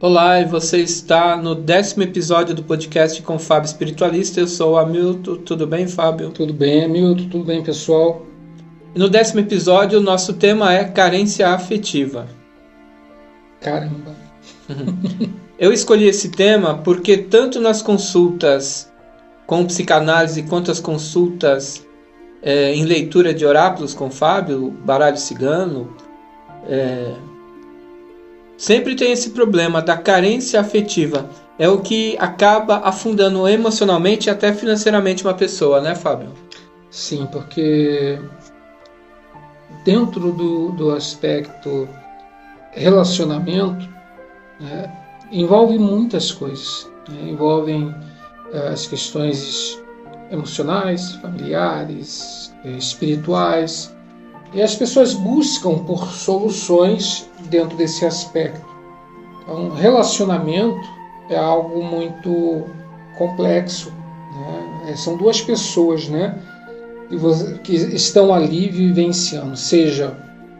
Olá, e você está no 10º episódio do podcast com Fábio Espiritualista. Eu sou o Hamilton. Tudo bem, Fábio? Tudo bem, Hamilton. Tudo bem, pessoal? E no 10º episódio, o nosso tema é carência afetiva. Caramba! Eu escolhi esse tema porque tanto nas consultas com psicanálise quanto as consultas em leitura de oráculos com Fábio, baralho cigano, sempre tem esse problema da carência afetiva. É o que acaba afundando emocionalmente e até financeiramente uma pessoa, né, Fábio? Sim, porque dentro do aspecto relacionamento, envolve muitas coisas. Envolvem as questões emocionais, familiares, espirituais. E as pessoas buscam por soluções dentro desse aspecto. Então, relacionamento é algo muito complexo, né? São duas pessoas, né, que estão ali vivenciando, seja,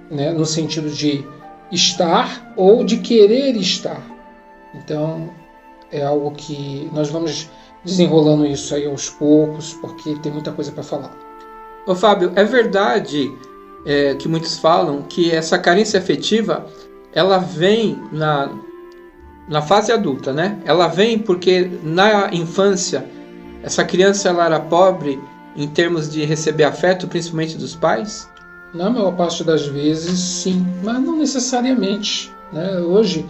né, no sentido de estar ou de querer estar. Então, é algo que nós vamos desenrolando isso aí aos poucos, porque tem muita coisa para falar. Ô Fábio, é verdade que muitos falam que essa carência afetiva ela vem na fase adulta, né? Ela vem porque na infância essa criança ela era pobre em termos de receber afeto, principalmente dos pais? Na maior parte das vezes, sim, mas não necessariamente, né? Hoje,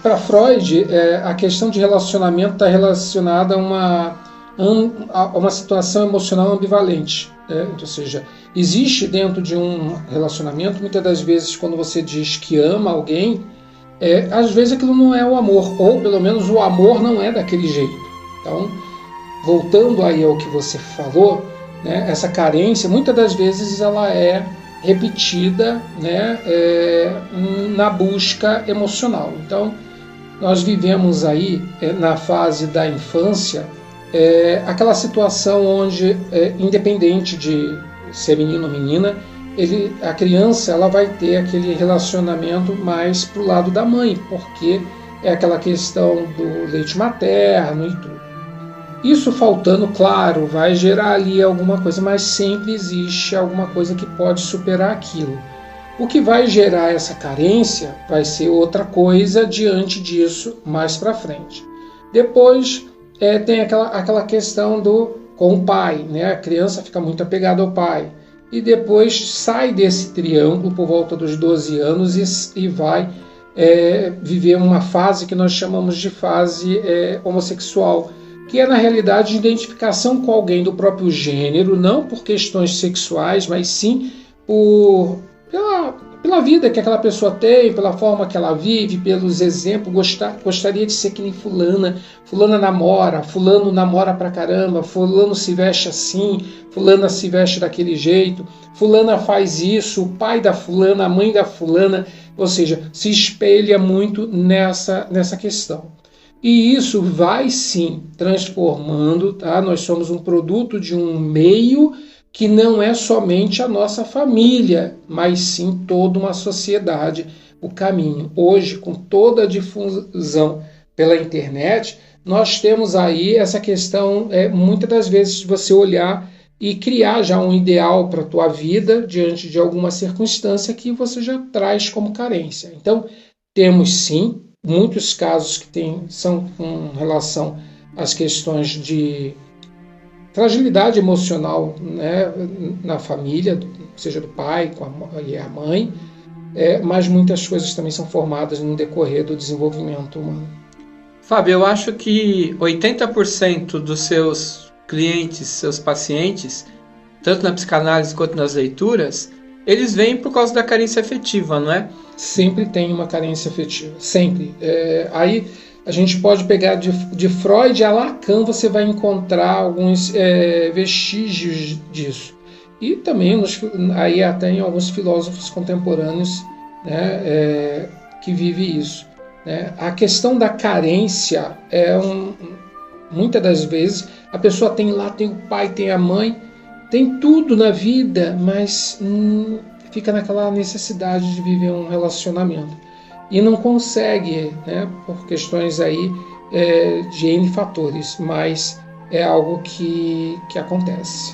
para Freud, a questão de relacionamento está relacionada a uma situação emocional ambivalente. Ou seja, existe dentro de um relacionamento, muitas das vezes, quando você diz que ama alguém, às vezes aquilo não é o amor, ou pelo menos o amor não é daquele jeito. Então, voltando aí ao que você falou, né, essa carência, muitas das vezes ela é repetida, né, na busca emocional. Então, nós vivemos aí na fase da infância aquela situação onde, independente de ser menino ou menina, a criança ela vai ter aquele relacionamento mais para o lado da mãe, porque é aquela questão do leite materno e tudo. Isso faltando, claro, vai gerar ali alguma coisa, mas sempre existe alguma coisa que pode superar aquilo. O que vai gerar essa carência vai ser outra coisa diante disso mais para frente. Depois tem aquela questão com o pai, né? A criança fica muito apegada ao pai e depois sai desse triângulo por volta dos 12 anos e vai viver uma fase que nós chamamos de fase homossexual, que é na realidade identificação com alguém do próprio gênero, não por questões sexuais, mas sim pela vida que aquela pessoa tem, pela forma que ela vive, pelos exemplos. Gostaria de ser que nem fulana namora, fulano namora pra caramba, fulano se veste assim, fulana se veste daquele jeito, fulana faz isso, o pai da fulana, a mãe da fulana, ou seja, se espelha muito nessa questão. E isso vai sim transformando, tá? Nós somos um produto de um meio que não é somente a nossa família, mas sim toda uma sociedade, o caminho. Hoje, com toda a difusão pela internet, nós temos aí essa questão, muitas das vezes, de você olhar e criar já um ideal para a tua vida diante de alguma circunstância que você já traz como carência. Então, temos sim muitos casos que são com relação às questões de fragilidade emocional, né, na família, seja do pai e a mãe, mas muitas coisas também são formadas no decorrer do desenvolvimento humano. Fábio, eu acho que 80% dos seus clientes, seus pacientes, tanto na psicanálise quanto nas leituras, eles vêm por causa da carência afetiva, não é? Sempre tem uma carência afetiva, sempre. Aí a gente pode pegar de Freud a Lacan, você vai encontrar alguns vestígios disso. E também aí até em alguns filósofos contemporâneos, né, que vivem isso. Né? A questão da carência muitas das vezes a pessoa tem o pai, tem a mãe, tem tudo na vida, mas fica naquela necessidade de viver um relacionamento. e não consegue, né, por questões aí de N fatores, mas é algo que acontece.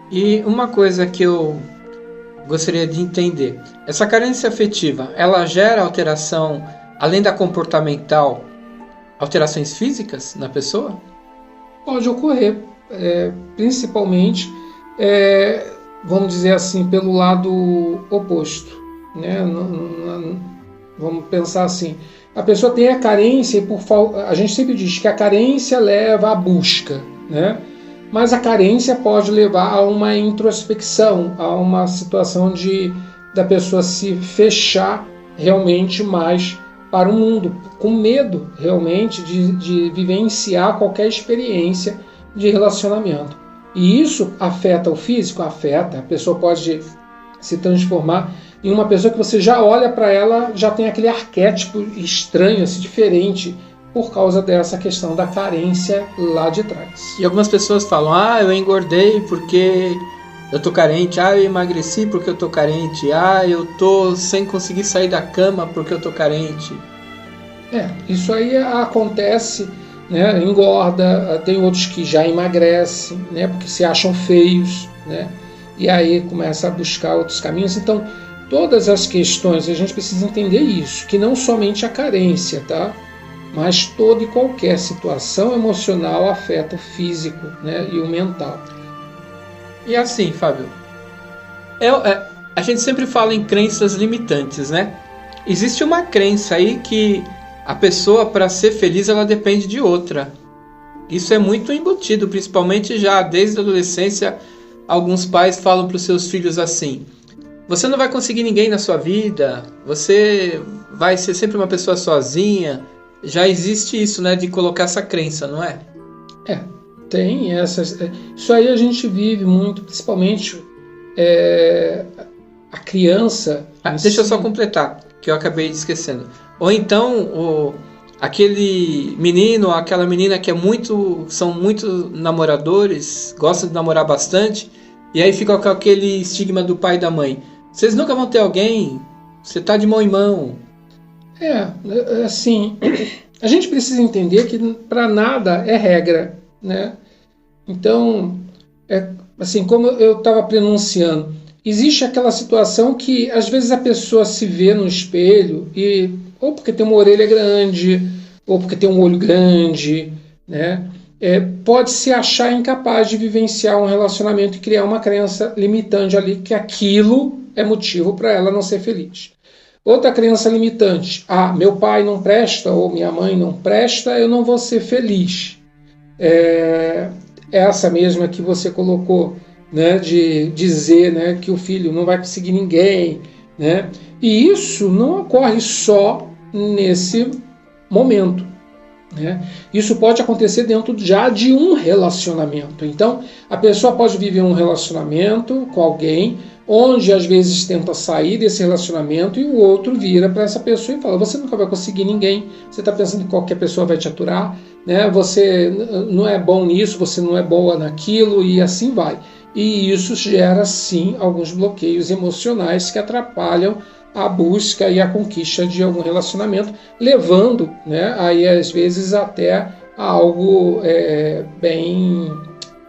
E uma coisa que eu gostaria de entender, essa carência afetiva, ela gera alteração, além da comportamental, alterações físicas na pessoa? Pode ocorrer, principalmente, vamos dizer assim, pelo lado oposto, né? Vamos pensar assim, a pessoa tem a carência, a gente sempre diz que a carência leva à busca, né? Mas a carência pode levar a uma introspecção, a uma situação da pessoa se fechar realmente mais para o mundo, com medo realmente de vivenciar qualquer experiência de relacionamento. E isso afeta o físico? Afeta. A pessoa pode se transformar em uma pessoa que você já olha para ela, já tem aquele arquétipo estranho, assim, diferente, por causa dessa questão da carência lá de trás. E algumas pessoas falam, eu engordei porque eu tô carente, eu emagreci porque eu tô carente, eu tô sem conseguir sair da cama porque eu tô carente. Isso aí acontece, né? Engorda, tem outros que já emagrecem, né? Porque se acham feios, né? E aí começa a buscar outros caminhos. Então, todas as questões, a gente precisa entender isso, que não somente a carência, tá? Mas toda e qualquer situação emocional afeta o físico, né? E o mental. E assim, Fábio, a gente sempre fala em crenças limitantes, né? Existe uma crença aí que a pessoa, para ser feliz, ela depende de outra. Isso é muito embutido, principalmente já desde a adolescência. Alguns pais falam para os seus filhos assim: você não vai conseguir ninguém na sua vida, você vai ser sempre uma pessoa sozinha. Já existe isso, né, de colocar essa crença, não é? Tem essas. Isso aí a gente vive muito, principalmente a criança. Deixa eu só completar, que eu acabei esquecendo. Ou então aquele menino ou aquela menina que são muito namoradores, gostam de namorar bastante, e aí fica com aquele estigma do pai e da mãe: vocês nunca vão ter alguém, você tá de mão em mão. Assim, a gente precisa entender que para nada é regra, né? Então, assim, como eu estava pronunciando, existe aquela situação que às vezes a pessoa se vê no espelho e ou porque tem uma orelha grande, ou porque tem um olho grande, né? Pode se achar incapaz de vivenciar um relacionamento e criar uma crença limitante ali, que aquilo é motivo para ela não ser feliz. Outra crença limitante: meu pai não presta, ou minha mãe não presta, eu não vou ser feliz. Essa mesma que você colocou, né, de dizer, né, que o filho não vai conseguir ninguém, né? E isso não ocorre só nesse momento, né? Isso pode acontecer dentro já de um relacionamento. Então, a pessoa pode viver um relacionamento com alguém, onde às vezes tenta sair desse relacionamento e o outro vira para essa pessoa e fala: você nunca vai conseguir ninguém, você está pensando que qualquer pessoa vai te aturar, né? Você não é bom nisso, você não é boa naquilo, e assim vai. E isso gera, sim, alguns bloqueios emocionais que atrapalham a busca e a conquista de algum relacionamento, levando, né, aí às vezes até a algo bem,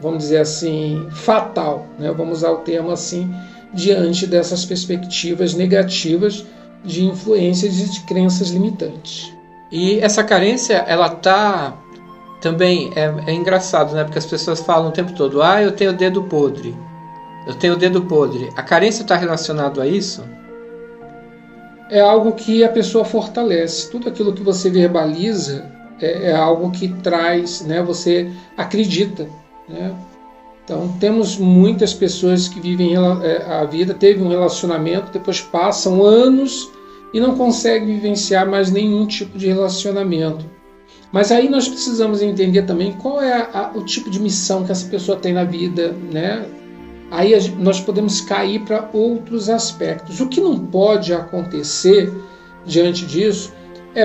vamos dizer assim, fatal, né? Vamos usar o termo assim, diante dessas perspectivas negativas de influências e de crenças limitantes. E essa carência, ela tá também, é engraçado, né? Porque as pessoas falam o tempo todo: eu tenho o dedo podre, eu tenho o dedo podre. A carência está relacionada a isso? É algo que a pessoa fortalece. Tudo aquilo que você verbaliza é algo que traz, né? Você acredita, né? Então, temos muitas pessoas que vivem a vida, teve um relacionamento, depois passam anos e não conseguem vivenciar mais nenhum tipo de relacionamento. Mas aí nós precisamos entender também qual é o tipo de missão que essa pessoa tem na vida, né? Aí nós podemos cair para outros aspectos. O que não pode acontecer diante disso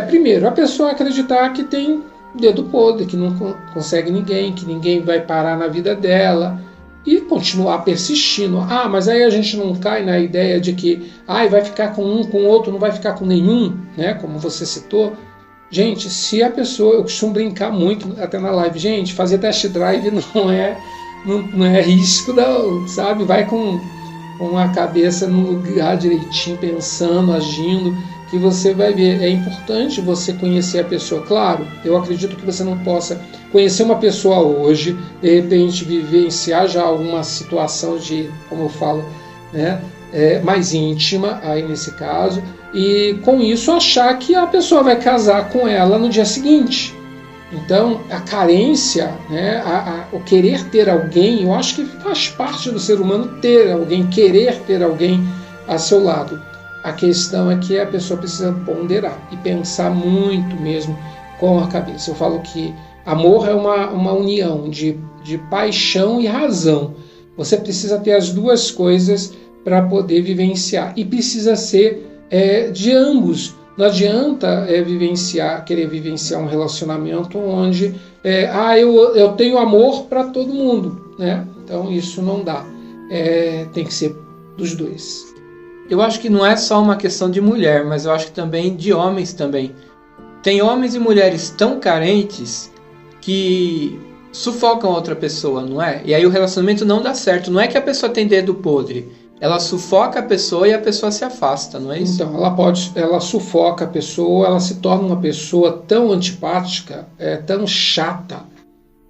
primeiro, a pessoa acreditar que tem dedo podre, que não consegue ninguém, que ninguém vai parar na vida dela. e continuar persistindo. Mas aí a gente não cai na ideia de que vai ficar com um, com o outro, não vai ficar com nenhum, né? Como você citou. Gente, se a pessoa, eu costumo brincar muito até na live, gente, fazer test drive não é risco, não, sabe? Vai com a cabeça no lugar direitinho, pensando, agindo, que você vai ver. É importante você conhecer a pessoa. Claro, eu acredito que você não possa conhecer uma pessoa hoje, de repente vivenciar já alguma situação de, como eu falo, né, mais íntima, aí nesse caso, e com isso achar que a pessoa vai casar com ela no dia seguinte. Então, a carência, né, o querer ter alguém, eu acho que faz parte do ser humano ter alguém, querer ter alguém a seu lado. A questão é que a pessoa precisa ponderar e pensar muito mesmo com a cabeça. Eu falo que amor é uma união de paixão e razão. Você precisa ter as duas coisas para poder vivenciar. E precisa ser de ambos. Não adianta querer vivenciar um relacionamento onde eu tenho amor para todo mundo, né? Então isso não dá. Tem que ser dos dois. Eu acho que não é só uma questão de mulher, mas eu acho que também de homens também. Tem homens e mulheres tão carentes que sufocam a outra pessoa, não é? E aí o relacionamento não dá certo. Não é que a pessoa tem dedo podre. Ela sufoca a pessoa e a pessoa se afasta, não é isso? Então, ela sufoca a pessoa, ela se torna uma pessoa tão antipática, tão chata,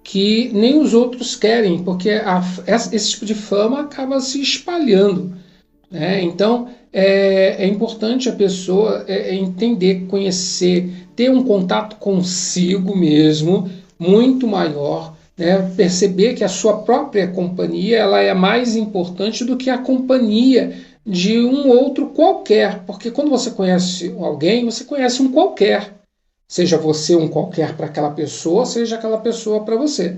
que nem os outros querem, porque esse tipo de fama acaba se espalhando, né? Então, é importante a pessoa entender, conhecer, ter um contato consigo mesmo, muito maior, né? Perceber que a sua própria companhia ela é mais importante do que a companhia de um outro qualquer, porque quando você conhece alguém, você conhece um qualquer, seja você um qualquer para aquela pessoa, seja aquela pessoa para você.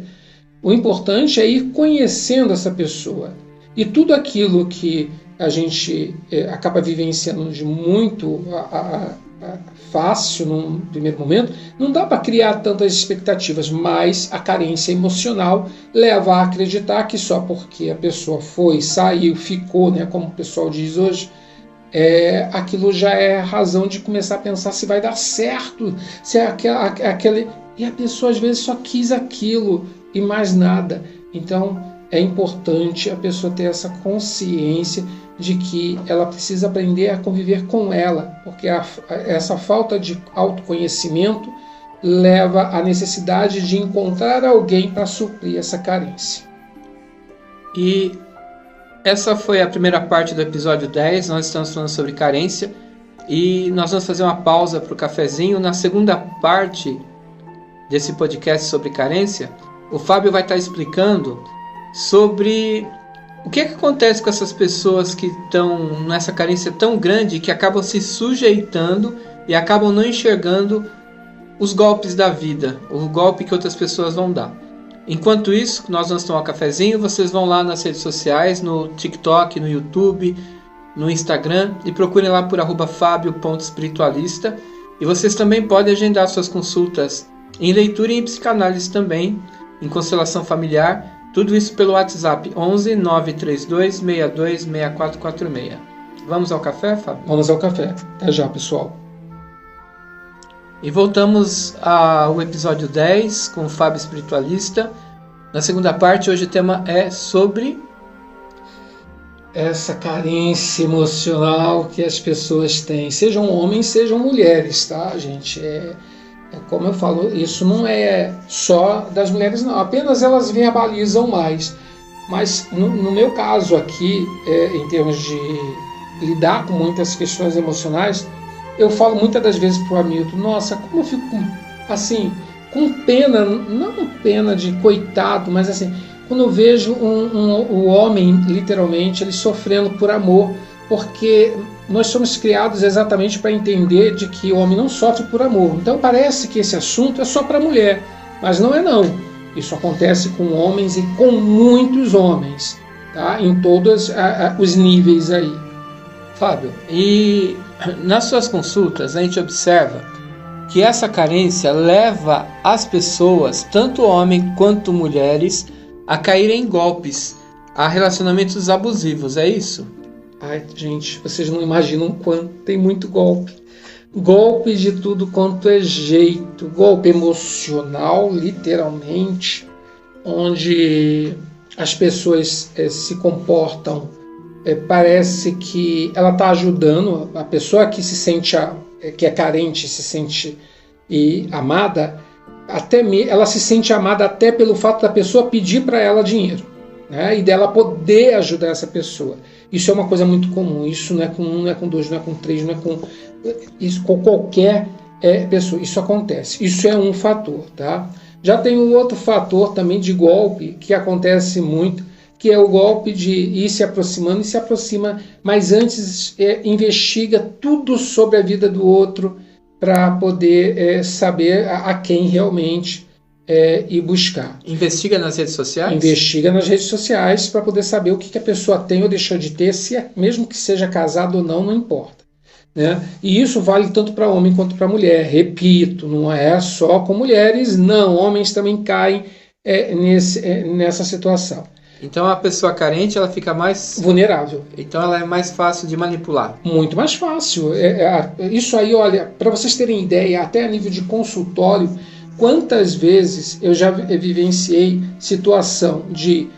O importante é ir conhecendo essa pessoa, e tudo aquilo que a gente acaba vivenciando de muito fácil num primeiro momento, não dá para criar tantas expectativas, mas a carência emocional leva a acreditar que só porque a pessoa foi, saiu, ficou, né, como o pessoal diz hoje, aquilo já é razão de começar a pensar se vai dar certo, se é aquele... E a pessoa às vezes só quis aquilo e mais nada. Então é importante a pessoa ter essa consciência de que ela precisa aprender a conviver com ela, porque essa falta de autoconhecimento leva à necessidade de encontrar alguém para suprir essa carência. E essa foi a primeira parte do episódio 10, nós estamos falando sobre carência, e nós vamos fazer uma pausa para o cafezinho. Na segunda parte desse podcast sobre carência, o Fábio vai estar explicando sobre o que acontece com essas pessoas que estão nessa carência tão grande que acabam se sujeitando e acabam não enxergando os golpes da vida, o golpe que outras pessoas vão dar. Enquanto isso, nós vamos tomar um cafezinho, vocês vão lá nas redes sociais, no TikTok, no YouTube, no Instagram, e procurem lá por @fabio.espiritualista. E vocês também podem agendar suas consultas em leitura e em psicanálise também, em constelação familiar. Tudo isso pelo WhatsApp 11 932 62 6446. Vamos ao café, Fábio? Vamos ao café. Até já, pessoal. E voltamos ao episódio 10 com o Fábio Espiritualista. Na segunda parte, hoje o tema é sobre essa carência emocional que as pessoas têm. Sejam homens, sejam mulheres, tá, gente? Como eu falo, isso não é só das mulheres, não. Apenas elas verbalizam mais. Mas no meu caso aqui, em termos de lidar com muitas questões emocionais, eu falo muitas das vezes para o Hamilton, nossa, como eu fico assim, com pena, não pena de coitado, mas assim, quando eu vejo o homem, literalmente, ele sofrendo por amor, porque nós somos criados exatamente para entender de que o homem não sofre por amor. Então parece que esse assunto é só para a mulher, mas não é não. Isso acontece com homens e com muitos homens, tá? Em todos os níveis aí. Fábio, e nas suas consultas a gente observa que essa carência leva as pessoas, tanto homens quanto mulheres, a caírem em golpes. há relacionamentos abusivos, é isso? Ai, gente, vocês não imaginam quanto tem muito golpe. Golpe de tudo quanto é jeito. Golpe emocional, literalmente, onde as pessoas se comportam, parece que ela está ajudando a pessoa que se sente, que é carente, se sente amada, ela se sente amada até pelo fato da pessoa pedir para ela dinheiro, né? E dela poder ajudar essa pessoa. Isso é uma coisa muito comum. Isso não é com um, não é com dois, não é com três, não é com isso, com qualquer pessoa. Isso acontece. Isso é um fator, tá? Já tem um outro fator também de golpe que acontece muito, que é o golpe de ir se aproximando e se aproxima, mas antes investiga tudo sobre a vida do outro para poder saber a quem realmente ir buscar. Investiga nas redes sociais? Investiga nas redes sociais para poder saber o que a pessoa tem ou deixou de ter, mesmo que seja casado ou não, não importa. Né? E isso vale tanto para homem quanto para mulher. Repito, não é só com mulheres, não. Homens também caem nessa situação. Então a pessoa carente ela fica mais vulnerável. Então ela é mais fácil de manipular. Muito mais fácil. Isso aí, olha, para vocês terem ideia, até a nível de consultório, quantas vezes eu já vivenciei situação de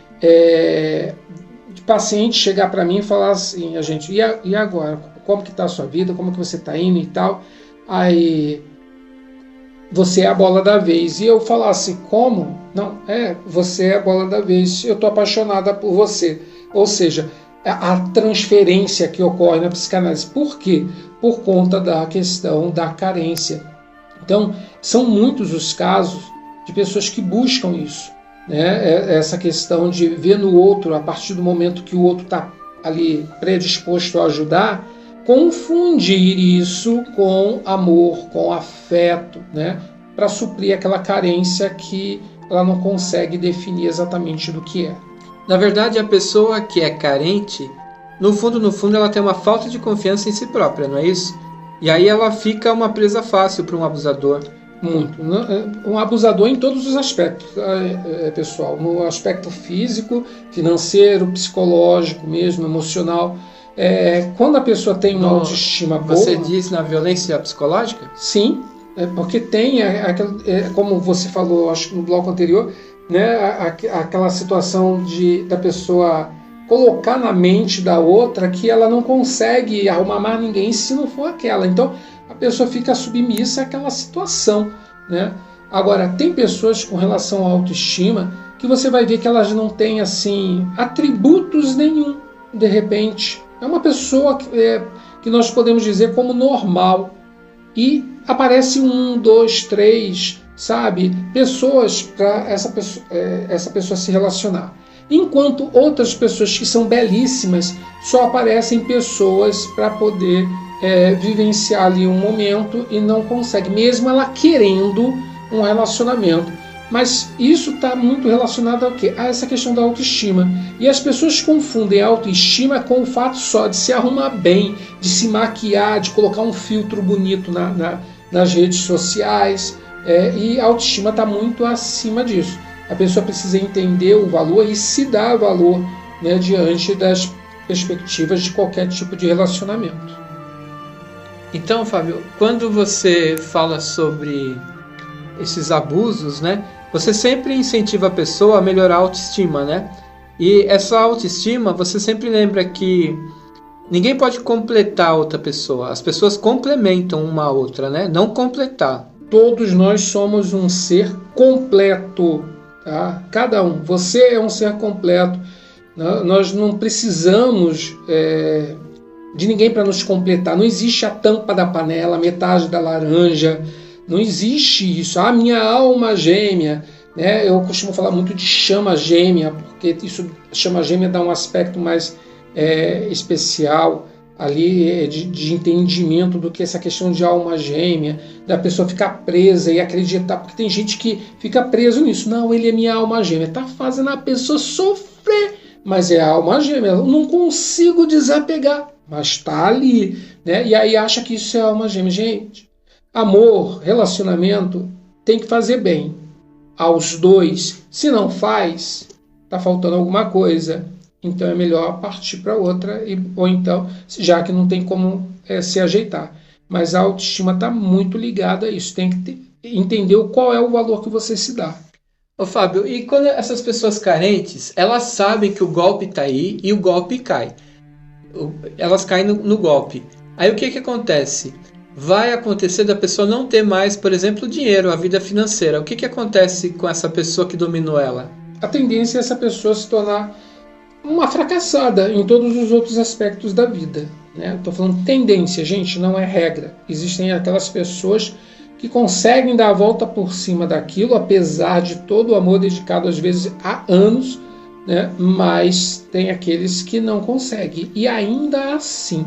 paciente chegar para mim e falar assim, a gente, e agora? Como que está a sua vida? Como que você está indo e tal? Aí, você é a bola da vez. E eu falar assim, como? Não, você é a bola da vez. Eu estou apaixonada por você. Ou seja, a transferência que ocorre na psicanálise. Por quê? Por conta da questão da carência. Então, são muitos os casos de pessoas que buscam isso, né? Essa questão de ver no outro, a partir do momento que o outro está ali predisposto a ajudar, confundir isso com amor, com afeto, né? Para suprir aquela carência que ela não consegue definir exatamente do que é. Na verdade, a pessoa que é carente, no fundo, ela tem uma falta de confiança em si própria, não é isso? E aí ela fica uma presa fácil para um abusador. Muito. Um abusador em todos os aspectos, pessoal. No aspecto físico, financeiro, psicológico mesmo, emocional. Quando a pessoa tem uma autoestima boa... Você diz na violência psicológica? Sim, porque tem, como você falou, acho que no bloco anterior, né, aquela situação da pessoa colocar na mente da outra que ela não consegue arrumar mais ninguém se não for aquela. Então, a pessoa fica submissa àquela situação, né? Agora, tem pessoas com relação à autoestima que você vai ver que elas não têm, assim, atributos nenhum, de repente. É uma pessoa que nós podemos dizer como normal. E aparece 1, 2, 3, sabe? Pessoas para essa pessoa se relacionar. Enquanto outras pessoas que são belíssimas, só aparecem pessoas para poder vivenciar ali um momento e não consegue, mesmo ela querendo um relacionamento. Mas isso está muito relacionado ao quê? A essa questão da autoestima. E as pessoas confundem a autoestima com o fato só de se arrumar bem, de se maquiar, de colocar um filtro bonito nas redes sociais. E a autoestima está muito acima disso. A pessoa precisa entender o valor e se dar valor, né, diante das perspectivas de qualquer tipo de relacionamento. Então, Fábio, quando você fala sobre esses abusos, né, você sempre incentiva a pessoa a melhorar a autoestima, né? E essa autoestima, você sempre lembra que ninguém pode completar a outra pessoa. As pessoas complementam uma a outra, né? Não completar. Todos nós somos um ser completo. Tá? Cada um. Você é um ser completo. Nós não precisamos de ninguém para nos completar. Não existe a tampa da panela, a metade da laranja. Não existe isso. A minha alma gêmea. Né? Eu costumo falar muito de chama gêmea, porque isso, chama gêmea dá um aspecto mais especial ali de entendimento do que essa questão de alma gêmea, da pessoa ficar presa e acreditar, porque tem gente que fica preso nisso. Não, ele é minha alma gêmea. Está fazendo a pessoa sofrer, mas é a alma gêmea. Eu não consigo desapegar, mas está ali. Né? E aí acha que isso é alma gêmea. Gente, amor, relacionamento, tem que fazer bem aos dois. Se não faz, está faltando alguma coisa. então é melhor partir para outra, ou então, já que não tem como se ajeitar. Mas a autoestima está muito ligada a isso, tem que entender qual é o valor que você se dá. Ô Fábio, e quando essas pessoas carentes, elas sabem que o golpe está aí e o golpe cai. Elas caem no golpe. Aí o que acontece? Vai acontecer da pessoa não ter mais, por exemplo, dinheiro, a vida financeira. O que acontece com essa pessoa que dominou ela? A tendência é essa pessoa se tornar uma fracassada em todos os outros aspectos da vida. Estou falando tendência, gente, não é regra. Existem aquelas pessoas que conseguem dar a volta por cima daquilo, apesar de todo o amor dedicado, às vezes, há anos, né? Mas tem aqueles que não conseguem. E ainda assim,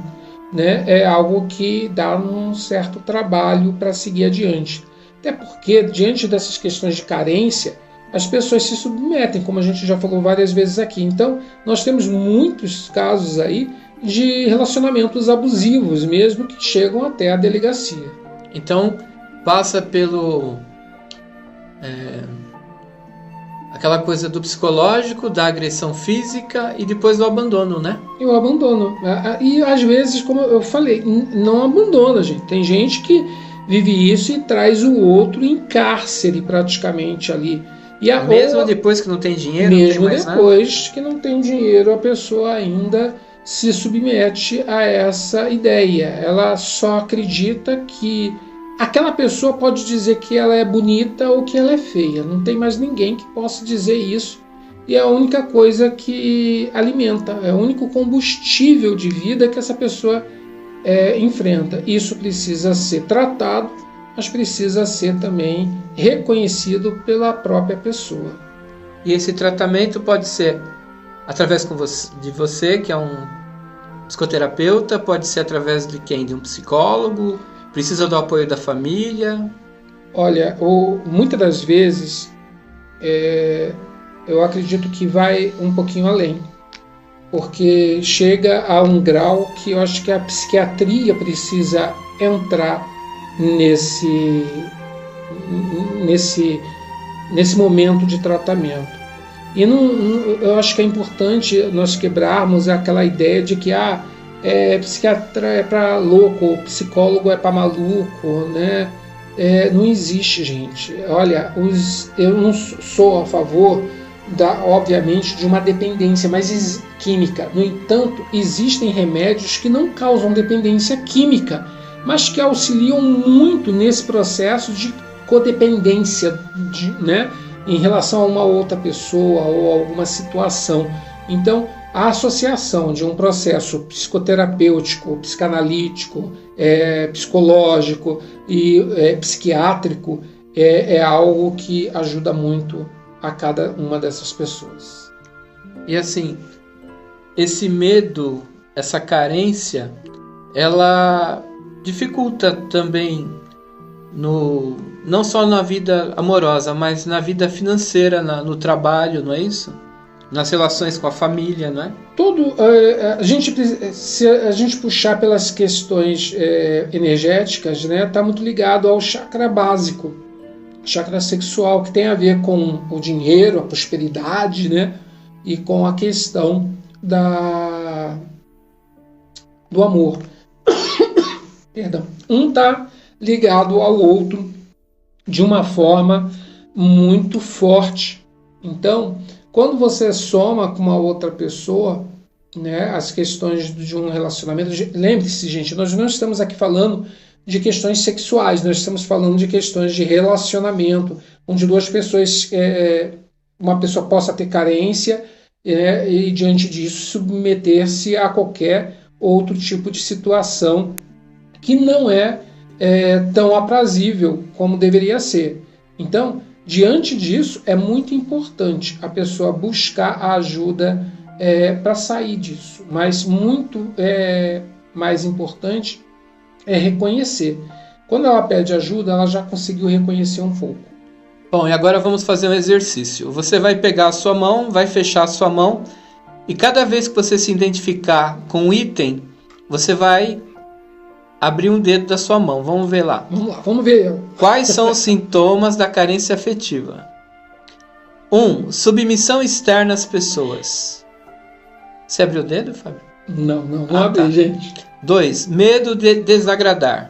né, é algo que dá um certo trabalho para seguir adiante. Até porque, diante dessas questões de carência, as pessoas se submetem, como a gente já falou várias vezes aqui. Então, nós temos muitos casos aí de relacionamentos abusivos, mesmo que chegam até a delegacia. Então, passa pelo aquela coisa do psicológico, da agressão física e depois do abandono, né? E o abandono. E às vezes, como eu falei, não abandona, gente. Tem gente que vive isso e traz o outro em cárcere praticamente ali. Mesmo depois que não tem dinheiro? Mesmo depois que não tem dinheiro, a pessoa ainda se submete a essa ideia. Ela só acredita que aquela pessoa pode dizer que ela é bonita ou que ela é feia. Não tem mais ninguém que possa dizer isso. E é a única coisa que alimenta, é o único combustível de vida que essa pessoa enfrenta. Isso precisa ser tratado, mas precisa ser também reconhecido pela própria pessoa. E esse tratamento pode ser através de você, que é um psicoterapeuta, pode ser através de quem? De um psicólogo? Precisa do apoio da família? Olha, muitas das vezes eu acredito que vai um pouquinho além, porque chega a um grau que eu acho que a psiquiatria precisa entrar nesse momento de tratamento. E eu acho que é importante nós quebrarmos aquela ideia de que psiquiatra é para louco, psicólogo é para maluco, né? Não existe, gente. Olha, eu não sou a favor obviamente, de uma dependência mais química. No entanto, existem remédios que não causam dependência química, mas que auxiliam muito nesse processo de codependência, né, em relação a uma outra pessoa ou a alguma situação. Então, a associação de um processo psicoterapêutico, psicanalítico, psicológico e psiquiátrico é algo que ajuda muito a cada uma dessas pessoas. E assim, esse medo, essa carência, ela dificulta também não só na vida amorosa, mas na vida financeira, no trabalho, não é isso? Nas relações com a família, não é? Se a gente puxar pelas questões energéticas, né, está muito ligado ao chakra básico, chakra sexual, que tem a ver com o dinheiro, a prosperidade, né, e com a questão do amor. Perdão. Um está ligado ao outro de uma forma muito forte. Então, quando você soma com uma outra pessoa, né, as questões de um relacionamento, lembre-se, gente, nós não estamos aqui falando de questões sexuais, nós estamos falando de questões de relacionamento, onde duas pessoas, uma pessoa possa ter carência e, diante disso, submeter-se a qualquer outro tipo de situação que não é tão aprazível como deveria ser. Então, diante disso, é muito importante a pessoa buscar a ajuda para sair disso, mas muito mais importante é reconhecer. Quando ela pede ajuda, ela já conseguiu reconhecer um pouco. Bom, e agora vamos fazer um exercício. Você vai pegar a sua mão, vai fechar a sua mão, e cada vez que você se identificar com um item, você vai abrir um dedo da sua mão. Vamos ver lá. Vamos lá, vamos ver. Quais são os sintomas da carência afetiva? 1. Submissão externa às pessoas. Você abriu o dedo, Fábio? Não abri, tá. gente. 2. Medo de desagradar.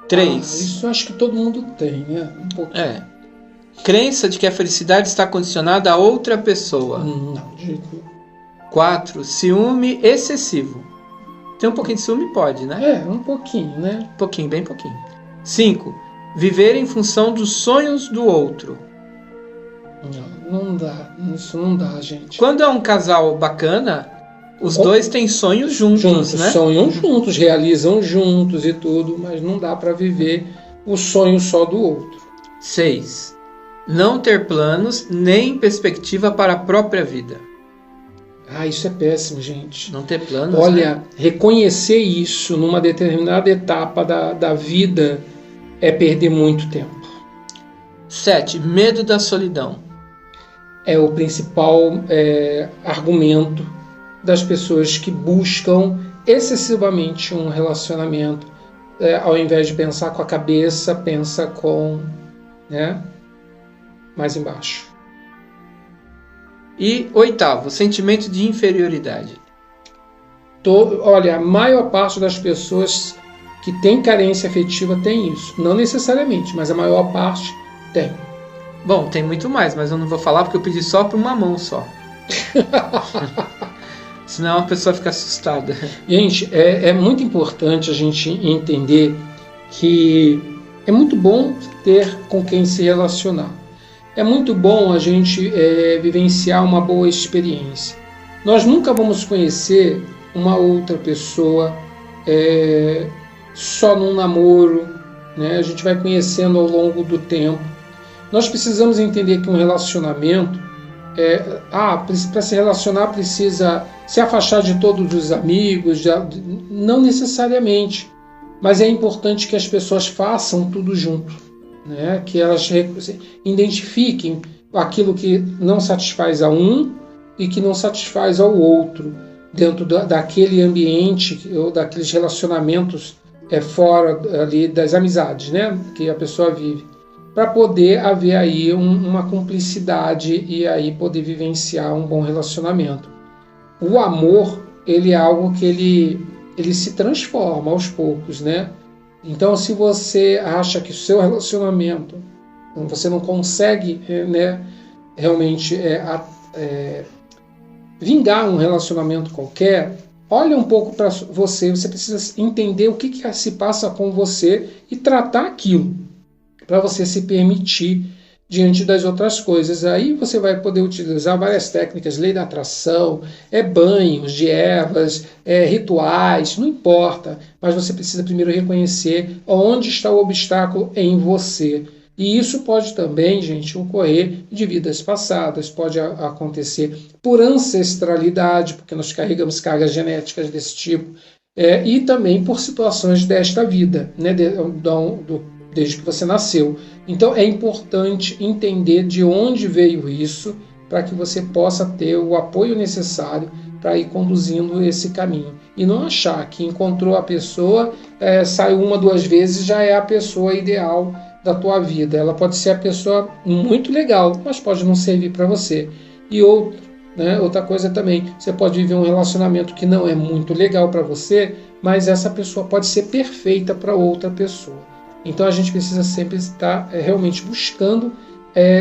3. Isso acho que todo mundo tem, né? Um pouquinho. Crença de que a felicidade está condicionada a outra pessoa. Não, de jeito nenhum. 4. Ciúme excessivo. Tem um pouquinho de ciúme? Pode, né? Um pouquinho, né? Pouquinho, bem pouquinho. 5. Viver em função dos sonhos do outro. Não dá. Isso não dá, gente. Quando é um casal bacana, os dois têm sonhos juntos, né? Sonham juntos, realizam juntos e tudo, mas não dá para viver o sonho só do outro. 6. Não ter planos nem perspectiva para a própria vida. Isso é péssimo, gente. Não ter planos. Olha, né? Reconhecer isso numa determinada etapa da vida é perder muito tempo. 7. Medo da solidão. É o principal argumento das pessoas que buscam excessivamente um relacionamento. Ao invés de pensar com a cabeça, pensa com, mais embaixo. E 8. Sentimento de inferioridade. Olha, a maior parte das pessoas que tem carência afetiva tem isso. Não necessariamente, mas a maior parte tem. Bom, tem muito mais, mas eu não vou falar porque eu pedi só para uma mão só. Senão a pessoa fica assustada. Gente, é muito importante a gente entender que é muito bom ter com quem se relacionar. É muito bom a gente vivenciar uma boa experiência. Nós nunca vamos conhecer uma outra pessoa só num namoro, né? A gente vai conhecendo ao longo do tempo. Nós precisamos entender que um relacionamento, para se relacionar precisa se afastar de todos os amigos, não necessariamente, mas é importante que as pessoas façam tudo junto, né? Que elas identifiquem aquilo que não satisfaz a um e que não satisfaz ao outro, dentro daquele ambiente ou daqueles relacionamentos fora ali das amizades, né? Que a pessoa vive, para poder haver aí uma cumplicidade e aí poder vivenciar um bom relacionamento. O amor, ele é algo que ele se transforma aos poucos, né? Então, se você acha que o seu relacionamento, você não consegue realmente vingar um relacionamento qualquer, olha um pouco para você precisa entender o que se passa com você e tratar aquilo, para você se permitir diante das outras coisas. Aí você vai poder utilizar várias técnicas, lei da atração, banhos de ervas, rituais, não importa, mas você precisa primeiro reconhecer onde está o obstáculo em você. E isso pode também, gente, ocorrer de vidas passadas, pode acontecer por ancestralidade, porque nós carregamos cargas genéticas desse tipo, e também por situações desta vida, né, desde que você nasceu. Então é importante entender de onde veio isso, para que você possa ter o apoio necessário para ir conduzindo esse caminho. E não achar que encontrou a pessoa, saiu 1, 2 vezes, já é a pessoa ideal da tua vida. Ela pode ser a pessoa muito legal, mas pode não servir para você. E outra coisa também, você pode viver um relacionamento que não é muito legal para você, mas essa pessoa pode ser perfeita para outra pessoa. Então a gente precisa sempre estar realmente buscando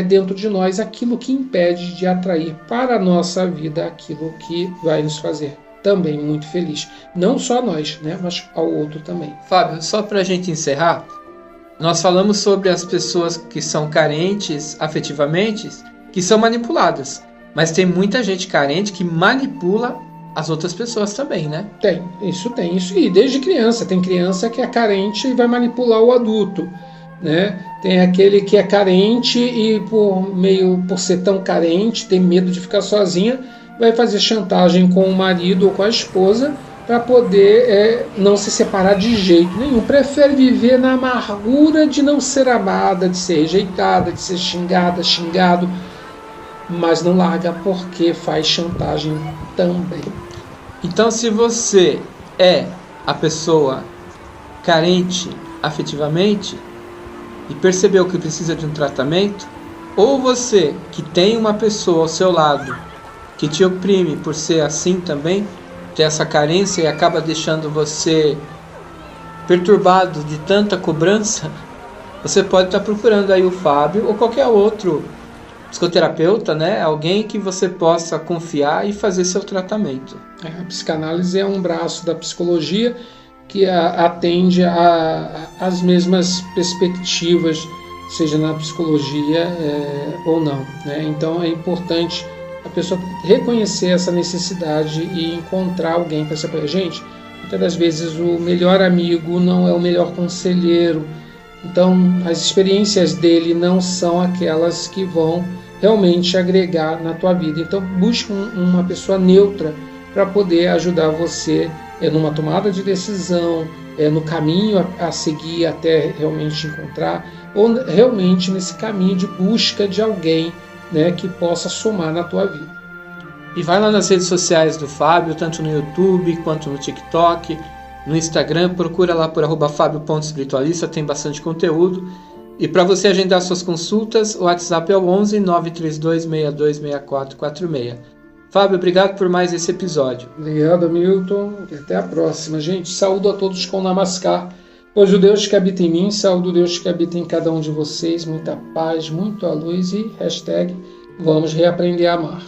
dentro de nós aquilo que impede de atrair para a nossa vida aquilo que vai nos fazer também muito feliz. Não só a nós, né, mas ao outro também. Fábio, só para a gente encerrar, nós falamos sobre as pessoas que são carentes afetivamente, que são manipuladas. Mas tem muita gente carente que manipula as outras pessoas também, né? Tem isso. E desde criança. Tem criança que é carente e vai manipular o adulto, né? Tem aquele que é carente e por ser tão carente, tem medo de ficar sozinha, vai fazer chantagem com o marido ou com a esposa para poder não se separar de jeito nenhum. Prefere viver na amargura de não ser amada, de ser rejeitada, de ser xingado, mas não larga porque faz chantagem também. Então, se você é a pessoa carente afetivamente e percebeu que precisa de um tratamento, ou você que tem uma pessoa ao seu lado que te oprime por ser assim também, ter essa carência e acaba deixando você perturbado de tanta cobrança, você pode estar procurando aí o Fábio ou qualquer outro psicoterapeuta, né? Alguém que você possa confiar e fazer seu tratamento. A psicanálise é um braço da psicologia que atende às mesmas perspectivas, seja na psicologia ou não, né? Então é importante a pessoa reconhecer essa necessidade e encontrar alguém para se apoiar. Gente, muitas das vezes o melhor amigo não é o melhor conselheiro, então as experiências dele não são aquelas que vão realmente agregar na tua vida. Então busque uma pessoa neutra para poder ajudar você numa tomada de decisão, no caminho a seguir até realmente encontrar, ou realmente nesse caminho de busca de alguém, né, que possa somar na tua vida. E vai lá nas redes sociais do Fábio, tanto no YouTube quanto no TikTok, no Instagram, procura lá por @fabio.espiritualista, tem bastante conteúdo. E para você agendar suas consultas, o WhatsApp é o 11 932 62 6446. Fábio, obrigado por mais esse episódio. Obrigado, Milton. E até a próxima, gente. Saúdo a todos com Namaskar. Pois o Deus que habita em mim, saúdo o Deus que habita em cada um de vocês. Muita paz, muita luz e #vamos reaprender a amar.